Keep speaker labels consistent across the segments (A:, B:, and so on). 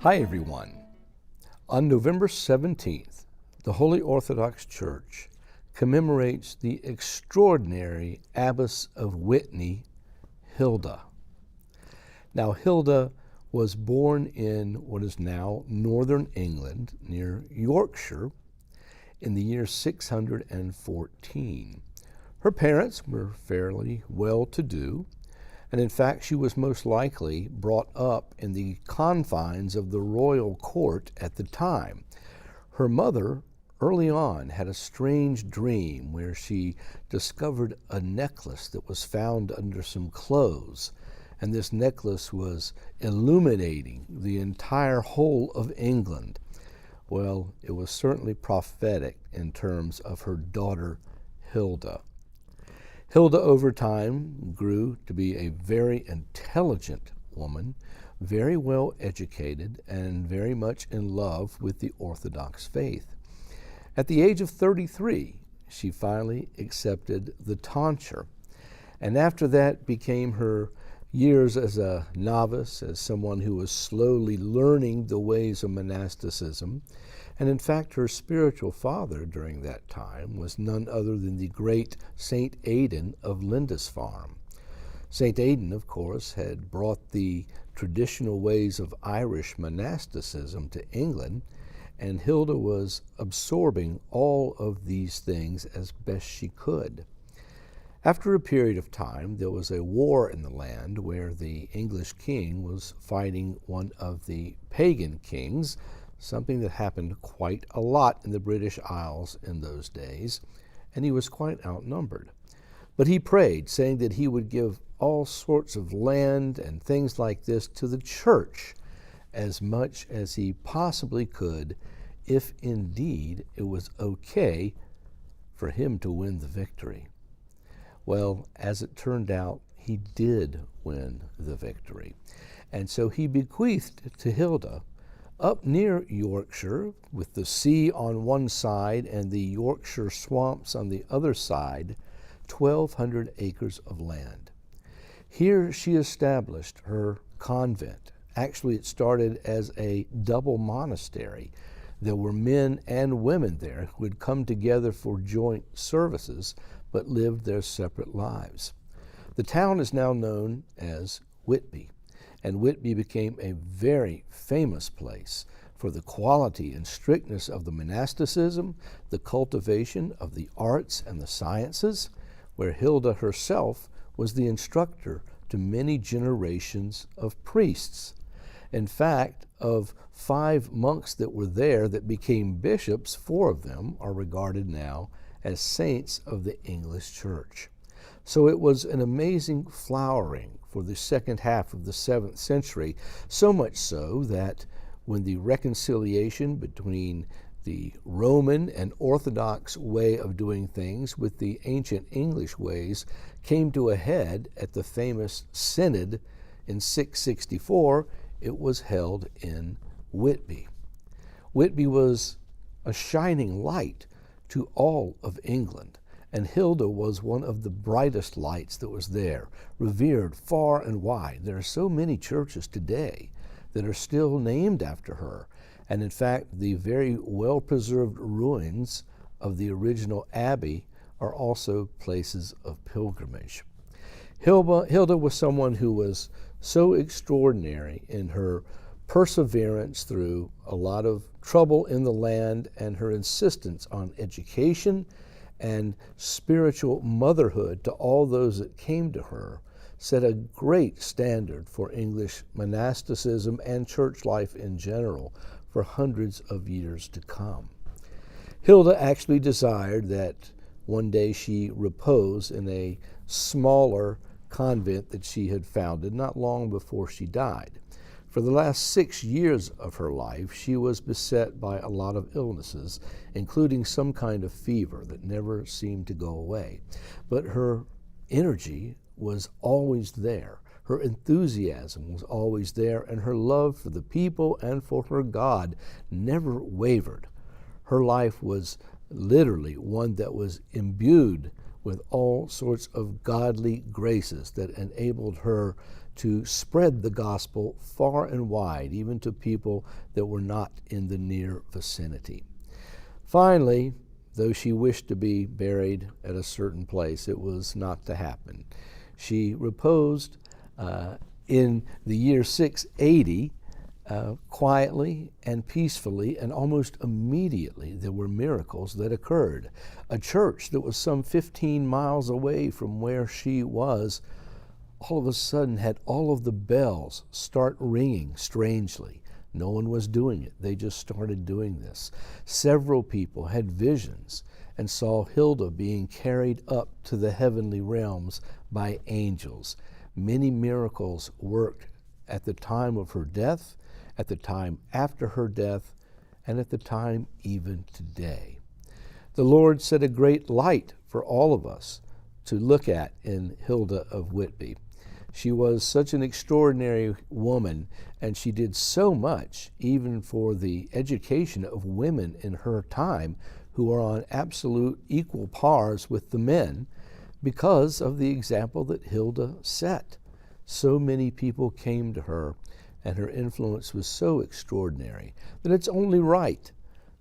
A: Hi everyone. On November 17th, the Holy Orthodox Church commemorates the extraordinary Abbess of Whitby, Hilda. Now, Hilda was born in what is now northern England, near Yorkshire, in the year 614. Her parents were fairly well-to-do, and in fact she was most likely brought up in the confines of the royal court at the time. Her mother, early on, had a strange dream where she discovered a necklace that was found under some clothes, and this necklace was illuminating the entire whole of England. Well, it was certainly prophetic in terms of her daughter, Hilda. Hilda, over time, grew to be a very intelligent woman, very well educated, and very much in love with the Orthodox faith. At the age of 33, she finally accepted the tonsure, and after that became her years as a novice, as someone who was slowly learning the ways of monasticism. And in fact, her spiritual father during that time was none other than the great Saint Aidan of Lindisfarne. Saint Aidan, of course, had brought the traditional ways of Irish monasticism to England, and Hilda was absorbing all of these things as best she could. After a period of time, there was a war in the land where the English king was fighting one of the pagan kings, something that happened quite a lot in the British Isles in those days, and he was quite outnumbered. But he prayed, saying that he would give all sorts of land and things like this to the church as much as he possibly could, if indeed it was okay for him to win the victory. Well, as it turned out, he did win the victory. And so he bequeathed to Hilda, up near Yorkshire, with the sea on one side and the Yorkshire swamps on the other side, 1,200 acres of land. Here she established her convent. Actually, it started as a double monastery. There were men and women there who would come together for joint services, but lived their separate lives. The town is now known as Whitby, and Whitby became a very famous place for the quality and strictness of the monasticism, the cultivation of the arts and the sciences, where Hilda herself was the instructor to many generations of priests. In fact, of 5 monks that were there that became bishops, 4 of them are regarded now as saints of the English Church. So it was an amazing flowering for the second half of the 7th century, so much so that when the reconciliation between the Roman and Orthodox way of doing things with the ancient English ways came to a head at the famous Synod in 664, it was held in Whitby. Whitby was a shining light to all of England, and Hilda was one of the brightest lights that was there, revered far and wide. There are so many churches today that are still named after her, and in fact, the very well-preserved ruins of the original abbey are also places of pilgrimage. Hilda was someone who was so extraordinary in her perseverance through a lot of trouble in the land, and her insistence on education and spiritual motherhood to all those that came to her set a great standard for English monasticism and church life in general for hundreds of years to come. Hilda actually desired that one day she repose in a smaller convent that she had founded not long before she died. For the last 6 years of her life, she was beset by a lot of illnesses, including some kind of fever that never seemed to go away. But her energy was always there. Her enthusiasm was always there, and her love for the people and for her God never wavered. Her life was literally one that was imbued with all sorts of godly graces that enabled her to spread the gospel far and wide, even to people that were not in the near vicinity. Finally, though she wished to be buried at a certain place, it was not to happen. She reposed in the year 680, quietly and peacefully, and almost immediately there were miracles that occurred. A church that was some 15 miles away from where she was all of a sudden had all of the bells start ringing strangely. No one was doing it. They just started doing this. Several people had visions and saw Hilda being carried up to the heavenly realms by angels. Many miracles worked at the time of her death, at the time after her death, and at the time even today. The Lord set a great light for all of us to look at in Hilda of Whitby. She was such an extraordinary woman, and she did so much even for the education of women in her time who are on absolute equal pars with the men because of the example that Hilda set. So many people came to her, and her influence was so extraordinary that it's only right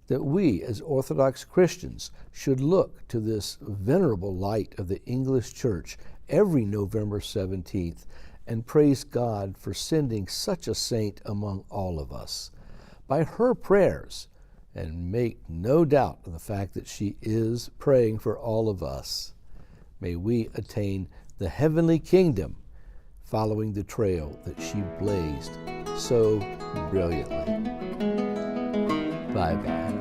A: that we as Orthodox Christians should look to this venerable light of the English Church every November 17th and praise God for sending such a saint among all of us. By her prayers, and make no doubt of the fact that she is praying for all of us, may we attain the heavenly kingdom following the trail that she blazed so brilliantly. Bye-bye.